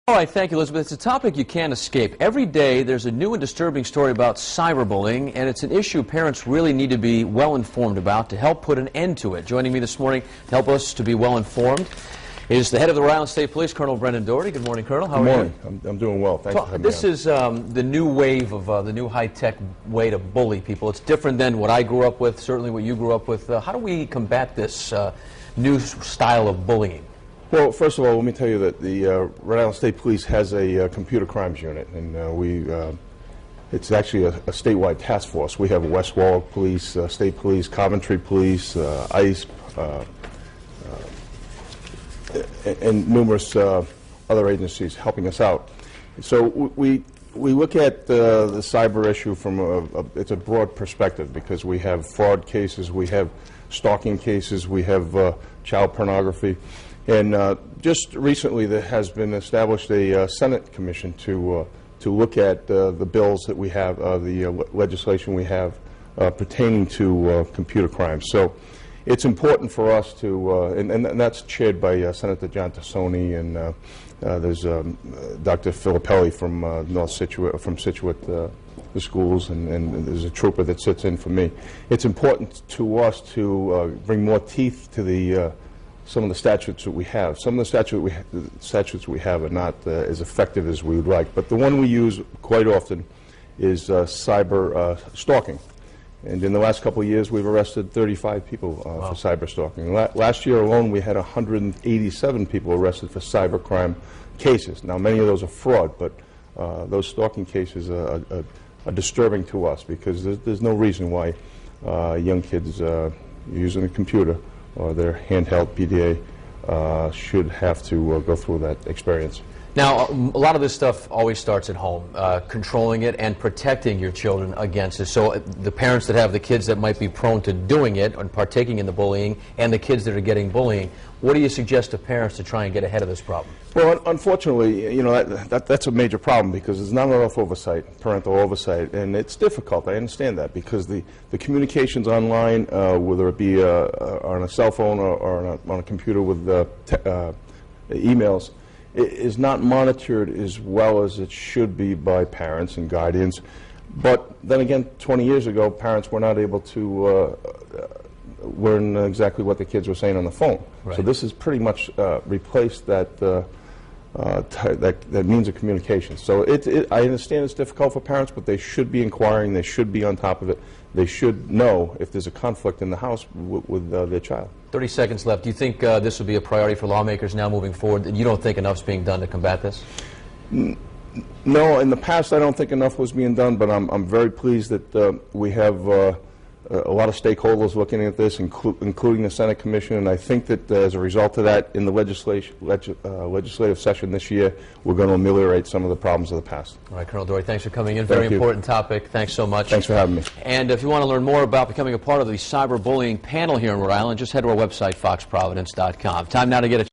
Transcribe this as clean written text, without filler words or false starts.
All right, thank you, Elizabeth. It's a topic you can't escape. Every day there's a new and disturbing story about cyberbullying, and it's an issue parents really need to be well informed about to help put an end to it. Joining me this morning to help us to be well informed is the head of the Rhode Island State Police, Colonel Brendan Doherty. Good morning, Colonel. How are you? Good morning. I'm doing well. Thanks for having me. This is the new wave of the new high-tech way to bully people. It's different than what I grew up with, certainly what you grew up with. How do we combat this new style of bullying? Well, first of all, let me tell you that the Rhode Island State Police has a computer crimes unit, and it's actually a statewide task force. We have West Warwick Police, State Police, Coventry Police, ICE, and numerous other agencies helping us out. So we look at the cyber issue from it's a broad perspective, because we have fraud cases, we have stalking cases, we have child pornography. And just recently there has been established a Senate commission to look at the bills that we have, the legislation we have pertaining to computer crimes. So it's important for us to, and that's chaired by Senator John Tassoni, and there's Dr. Filippelli from North Scituate, from Scituate, the schools, and there's a trooper that sits in for me. It's important to us to bring more teeth to the some of the statutes that we have. Some of the statutes we have are not as effective as we would like, but the one we use quite often is cyber stalking. And in the last couple of years, we've arrested 35 people for cyber stalking. Last year alone, we had 187 people arrested for cyber crime cases. Now, many of those are fraud, but those stalking cases are disturbing to us, because there's no reason why young kids using a computer or their handheld PDA should have to go through that experience. Now, a lot of this stuff always starts at home, controlling it and protecting your children against it. So the parents that have the kids that might be prone to doing it and partaking in the bullying, and the kids that are getting bullying, what do you suggest to parents to try and get ahead of this problem? Well, unfortunately, you know, that's a major problem, because there's not enough oversight, parental oversight, and it's difficult. I understand that, because the communications online, whether it be on a cell phone or on a computer with emails, is not monitored as well as it should be by parents and guardians. But then again, 20 years ago, parents were not able to learn exactly what the kids were saying on the phone. Right. So this has pretty much replaced that means of communication. So I understand it's difficult for parents, but they should be inquiring, they should be on top of it. They should know if there's a conflict in the house with their child. 30 seconds left. Do you think this will be a priority for lawmakers now moving forward? You don't think enough's being done to combat this? No, in the past I don't think enough was being done, but I'm very pleased that we have a lot of stakeholders looking at this, including the Senate Commission, and I think that as a result of that, in the legislative session this year, we're going to ameliorate some of the problems of the past. All right, Colonel Doherty, thanks for coming in. Very important topic. Thanks so much. Thanks for having me. And if you want to learn more about becoming a part of the cyberbullying panel here in Rhode Island, just head to our website, foxprovidence.com. Time now to get a